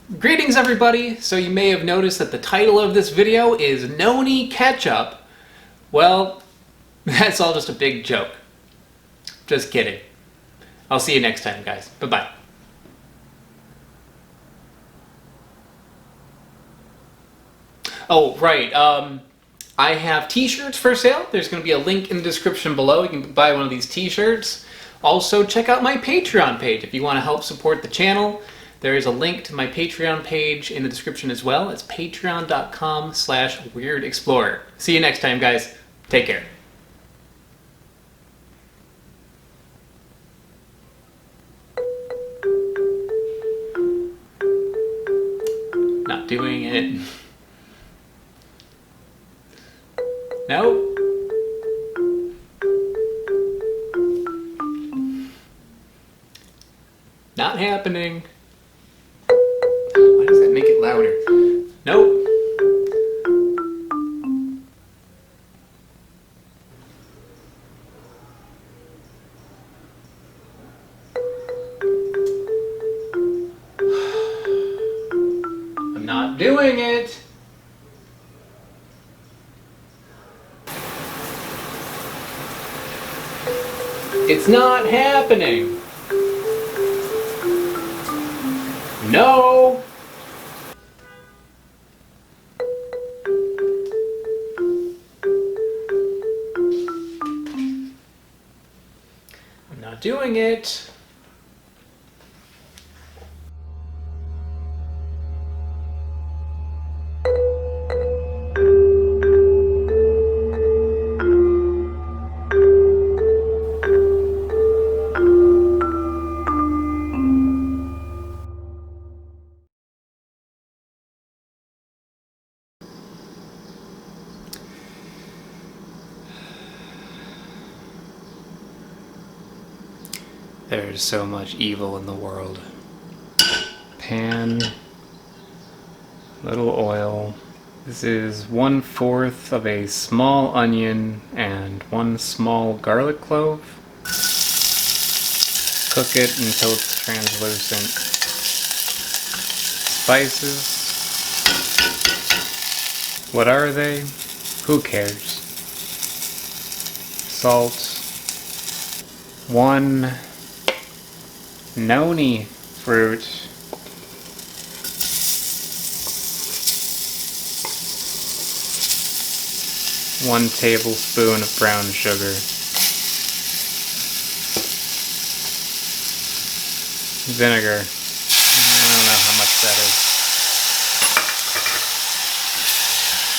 Greetings everybody! So you may have noticed that the title of this video is NONI KETCHUP. Well, that's all just a big joke. Just kidding. I'll see you next time, guys. Bye-bye. Oh, right. I have t-shirts for sale. There's going to be a link in the description below. You can buy one of these t-shirts. Also, check out my Patreon page if you want to help support the channel. There is a link to my Patreon page in the description as well. It's patreon.com/weirdexplorer. See you next time, guys. Take care. Not doing it. No. Not happening. Why does that make it louder? Nope. I'm not doing it. It's not happening. No. I'm not doing it. There's so much evil in the world. Pan, little oil. This is 1/4 of a small onion and 1 small garlic clove. Cook it until it's translucent. Spices. What are they? Who cares? Salt. 1 noni fruit. 1 tablespoon of brown sugar. Vinegar. I don't know how much that is.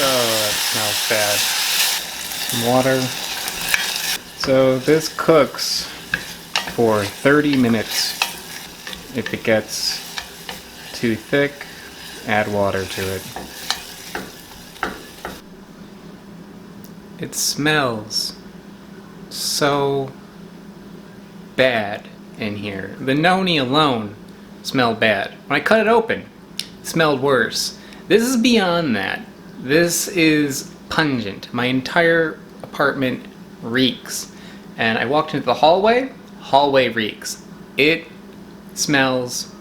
Oh, that smells bad. Some water. So this cooks for 30 minutes. If it gets too thick, add water to it. It smells so bad in here. The noni alone smelled bad. When I cut it open, it smelled worse. This is beyond that. This is pungent. My entire apartment reeks. And I walked into the hallway reeks. It smells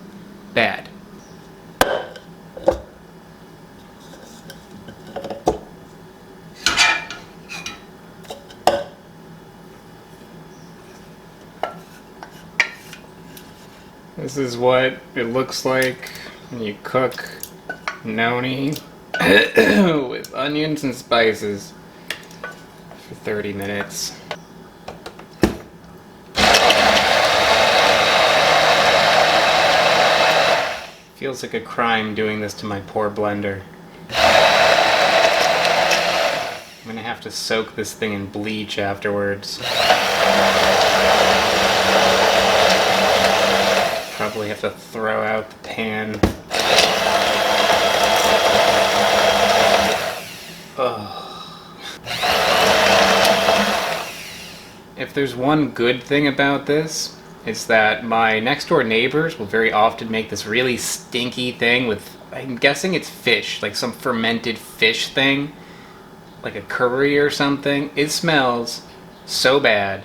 bad. This is what it looks like when you cook noni with onions and spices for 30 minutes. Feels like a crime doing this to my poor blender. I'm gonna have to soak this thing in bleach afterwards. Probably have to throw out the pan. Ugh. If there's one good thing about this, it's that my next door neighbors will very often make this really stinky thing with, I'm guessing it's fish, like some fermented fish thing, like a curry or something. It smells so bad.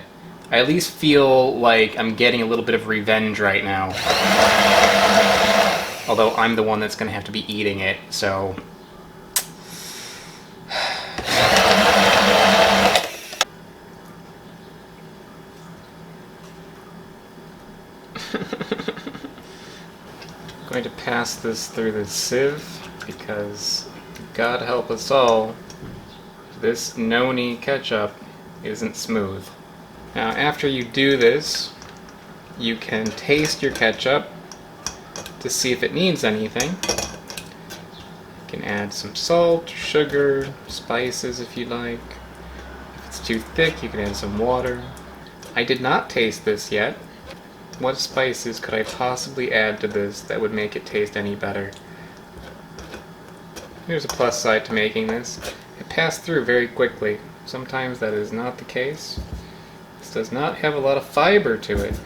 I at least feel like I'm getting a little bit of revenge right now. Although I'm the one that's going to have to be eating it, so... I'm going to pass this through the sieve, because God help us all, this Noni ketchup isn't smooth. Now after you do this, you can taste your ketchup to see if it needs anything. You can add some salt, sugar, spices if you like. If it's too thick, you can add some water. I did not taste this yet. What spices could I possibly add to this that would make it taste any better? Here's a plus side to making this. It passed through very quickly. Sometimes that is not the case. This does not have a lot of fiber to it.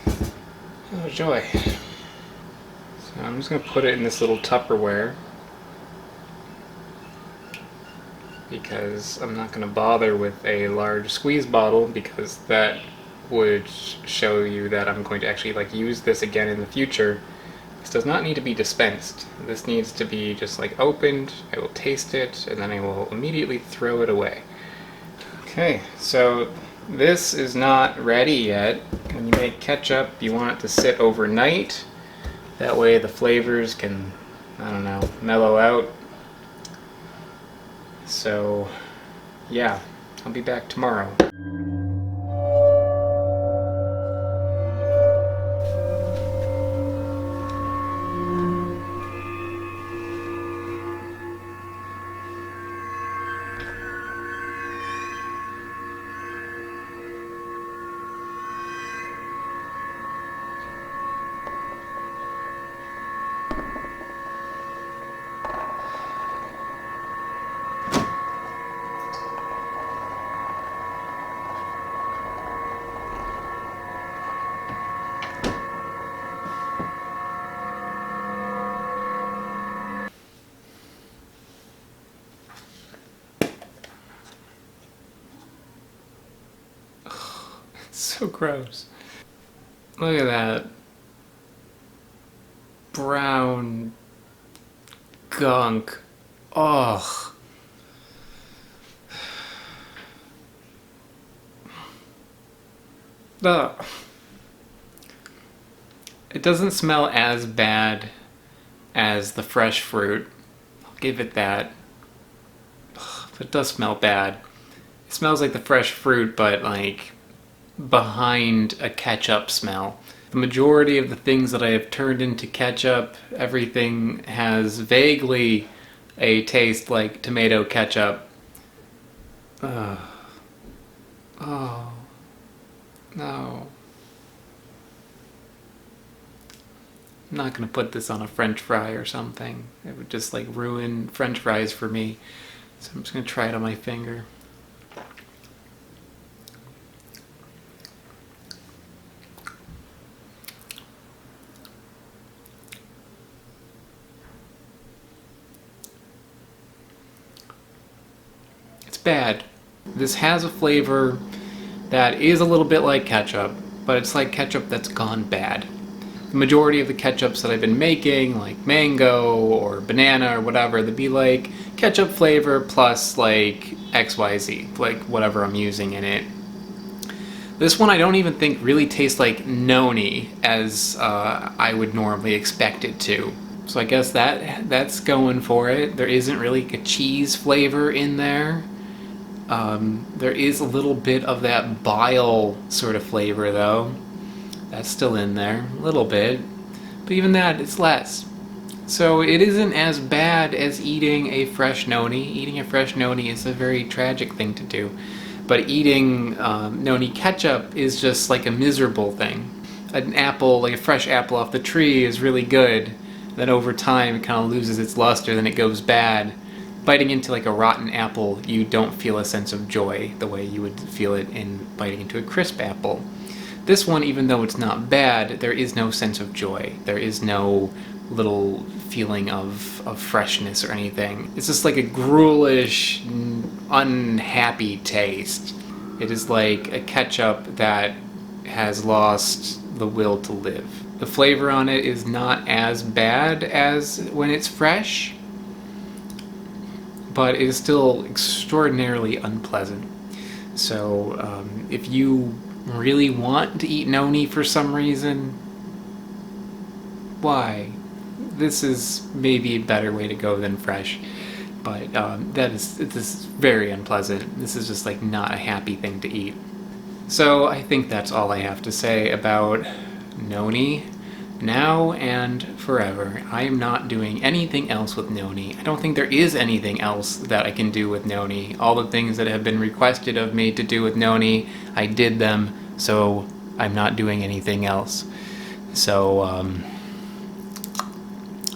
Oh joy. So I'm just going to put it in this little Tupperware, because I'm not going to bother with a large squeeze bottle, because that would show you that I'm going to actually use this again in the future. This does not need to be dispensed. This needs to be just opened. I will taste it and then I will immediately throw it away. Okay, so this is not ready yet. When you make ketchup, you want it to sit overnight. That way the flavors can, I don't know, mellow out. So yeah, I'll be back tomorrow. So gross. Look at that. Brown gunk. Ugh. Ugh. It doesn't smell as bad as the fresh fruit. I'll give it that. Ugh, but it does smell bad. It smells like the fresh fruit, but behind a ketchup smell. The majority of the things that I have turned into ketchup, everything has vaguely a taste like tomato ketchup. Oh, no. I'm not gonna put this on a French fry or something. It would just ruin French fries for me. So I'm just gonna try it on my finger. Bad. This has a flavor that is a little bit like ketchup, but it's like ketchup that's gone bad. The majority of the ketchups that I've been making, like mango or banana or whatever, they'd be ketchup flavor plus XYZ, whatever I'm using in it. This one I don't even think really tastes like noni as I would normally expect it to. So I guess that's going for it. There isn't really a cheese flavor in there. There is a little bit of that bile sort of flavor though. That's still in there, a little bit. But even that, it's less. So it isn't as bad as eating a fresh noni. Eating a fresh noni is a very tragic thing to do. But eating noni ketchup is just a miserable thing. An apple, a fresh apple off the tree is really good. Then over time it kind of loses its luster, then it goes bad. Biting into a rotten apple, you don't feel a sense of joy the way you would feel it in biting into a crisp apple. This one, even though it's not bad, there is no sense of joy. There is no little feeling of freshness or anything. It's just a gruelish, unhappy taste. It is like a ketchup that has lost the will to live. The flavor on it is not as bad as when it's fresh, but it is still extraordinarily unpleasant. So if you really want to eat noni for some reason, why? This is maybe a better way to go than fresh, but this is very unpleasant. This is just like not a happy thing to eat. So I think that's all I have to say about noni now and forever. I am not doing anything else with noni. I don't think there is anything else that I can do with noni. All the things that have been requested of me to do with noni, I did them, so I'm not doing anything else. So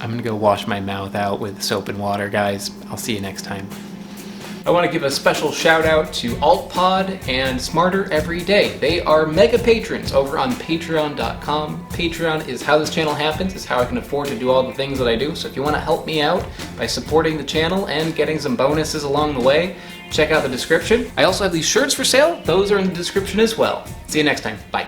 I'm gonna go wash my mouth out with soap and water, guys. I'll see you next time. I want to give a special shout out to AltPod and Smarter Every Day. They are mega patrons over on patreon.com. Patreon is how this channel happens. It's how I can afford to do all the things that I do. So if you want to help me out by supporting the channel and getting some bonuses along the way, check out the description. I also have these shirts for sale. Those are in the description as well. See you next time. Bye.